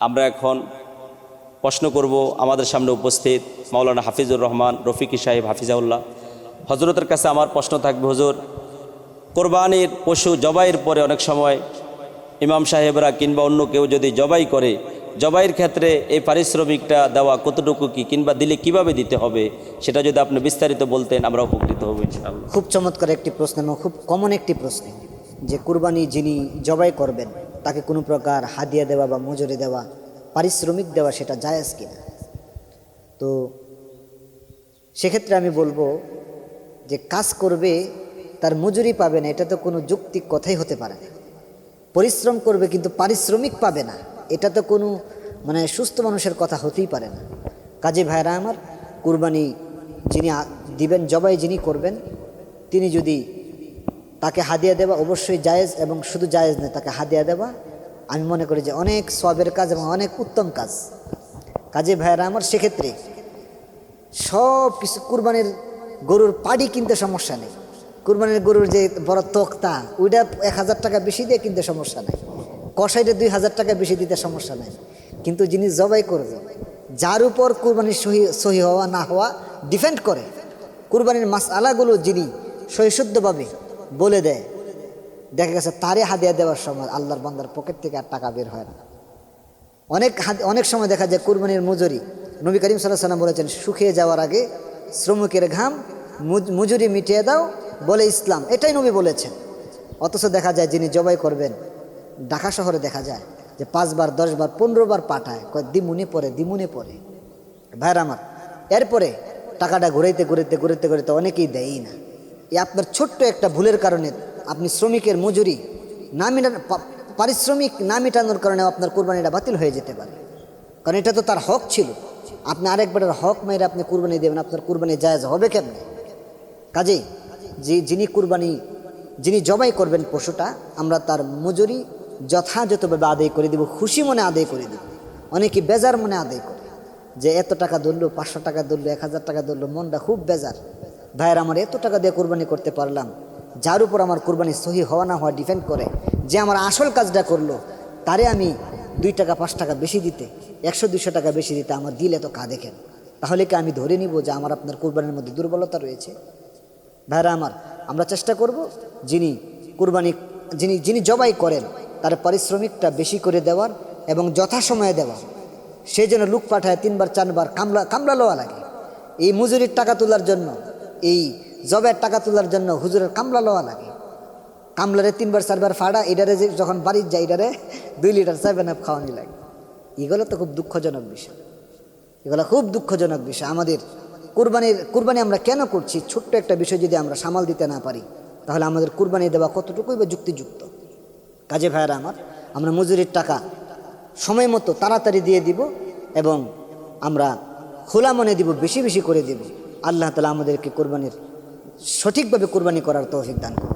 আমরা এখন প্রশ্ন করব আমাদের সামনে উপস্থিত মাওলানা হাফিজুর রহমান রফিকি সাহেব হাফিজাউল্লাহ হজরতের কাছে আমার প্রশ্ন থাকবে, হুজুর, কোরবানির পশু জবাইয়ের পরে অনেক সময় ইমাম সাহেবরা কিংবা অন্য কেউ যদি জবাই করে, জবাইয়ের ক্ষেত্রে এই পারিশ্রমিকটা দেওয়া কতটুকু কি কিংবা দিলে কিভাবে দিতে হবে, সেটা যদি আপনি বিস্তারিত বলতেন আমরা উপকৃত হব ইনশাআল্লাহ। খুব চমৎকার একটি প্রশ্ন এবং খুব কমন একটি প্রশ্ন, যে কুরবানি যিনি জবাই করবেন তাকে কোনো প্রকার হাদিয়া দেওয়া বা মজুরি দেওয়া, পারিশ্রমিক দেওয়া সেটা জায়েজ কিনা। তো সেক্ষেত্রে আমি বলবো যে কাজ করবে তার মজুরি পাবে না, এটা তো কোনো যৌক্তিক কথাই হতে পারে না। পরিশ্রম করবে কিন্তু পারিশ্রমিক পাবে না, এটা তো কোনো সুস্থ মানুষের কথা হতেই পারে না। কাজে ভাইরা আমার, কুরবানি যিনি দিবেন, জবাই যিনি করবেন, তিনি যদি তাকে হাদিয়া দেওয়া অবশ্যই জায়েজ, এবং শুধু জায়েজ নয়, তাকে হাদিয়া দেওয়া আমি মনে করি যে অনেক সওয়াবের কাজ এবং অনেক উত্তম কাজ। কাজে ভাইরা আমার, সেক্ষেত্রে সব কিছু, কুরবানির গরুর পাড়ি কিনতে সমস্যা নেই, কুরবানির গরুর যে বড় তক্তা ওইটা 1000 টাকা বেশি দিয়ে কিনতে সমস্যা নেই, কষাইটা 2000 টাকা বেশি দিতে সমস্যা নেই। কিন্তু যিনি জবাই করবে, যার উপর কুরবানির সহি হওয়া না হওয়া ডিপেন্ড করে, কুরবানির মাসআলাগুলো যিনি সহিশুদ্ধভাবে বলে দেয়, দেখা গেছে তারে হাদিয়া দেওয়ার সময় আল্লাহর বান্দার পকেট থেকে আর টাকা বের হয় না। অনেক সময় দেখা যায় কুরবানির মজুরি, নবী করিম সাল্লাল্লাহু আলাইহি ওয়াসাল্লাম বলেছেন, শুকিয়ে যাওয়ার আগে শ্রমিকের ঘাম মজুরি মিটিয়ে দাও বলে ইসলাম, এটাই নবী বলেছেন। অথচ দেখা যায় যিনি জবাই করবেন, ঢাকা শহরে দেখা যায় যে 5 বার 10 বার 15 বার পাঠায়, কয় দিমুনি পরে। ভাইরা আমার, এরপরে টাকাটা ঘুরাইতে অনেকেই দেয়ই না। এই আপনার ছোট্ট একটা ভুলের কারণে আপনি শ্রমিকের মজুরি না মেটানো, পারিশ্রমিক না মেটানোর কারণে আপনার কুরবানিটা বাতিল হয়ে যেতে পারে, কারণ এটা তো তার হক ছিল। আপনি আরেকবারের হক মেরে আপনি কুরবানি দেবেন, আপনার কুরবানি জায়েজ হবে কেমনে? কাজেই যিনি জবাই করবেন পশুটা, আমরা তার মজুরি যথাযথভাবে আদায় করে দেব, খুশি মনে আদায় করে দেব। অনেকে বেজার মনে আদায় করে, যে এত টাকা ধরলো, 500 টাকা ধরলো, 1000 টাকা ধরলো, মনটা খুব বেজার। ভাইয়ের আমার, এত টাকা দিয়ে কুরবানি করতে পারলাম, যার উপর আমার কুরবানি সহি হওয়া না হওয়া ডিপেন্ড করে, যে আমার আসল কাজটা করলো তারে আমি 2 টাকা 5 টাকা বেশি দিতে, 100-200 টাকা বেশি দিতে আমার দিল এত কাঁদে কেন? তাহলে কি আমি ধরে নিব যে আমার আপনার কুরবানির মধ্যে দুর্বলতা রয়েছে? ভাইরা আমার, আমরা চেষ্টা করব যিনি জবাই করেন তার পারিশ্রমিকটা বেশি করে দেওয়ার এবং যথাসময়ে দেওয়া। সেই জন্য লোক পাঠায় 3 বার 4 বার কামলা লওয়া লাগে। এই মজুরির টাকা তোলার জন্য, এই জবের টাকা তোলার জন্য হুজুরের কামলা লওয়া লাগে। কামলারে 3 বার 4 বার ফাড়া, এটারে যখন বাড়ির যায়, এটারে 2 লিটার 7 আপ খাওয়ানি লাগে। এগুলো তো খুব দুঃখজনক বিষয়, আমাদের কুরবানি আমরা কেন করছি? ছোট্ট একটা বিষয় যদি আমরা সামাল দিতে না পারি, তাহলে আমাদের কুরবানি দেওয়া কতটুকুই বা যুক্তিযুক্ত? কাজে ভাইয়েরা আমার, আমরা মজুরির টাকা সময় মতো তাড়াতাড়ি দিয়ে দিব এবং আমরা খোলা মনে দিব, বেশি বেশি করে দিব। আল্লাহ তাআলা আমাদেরকে সঠিকভাবে কুরবানি করার তৌফিক দান করুন।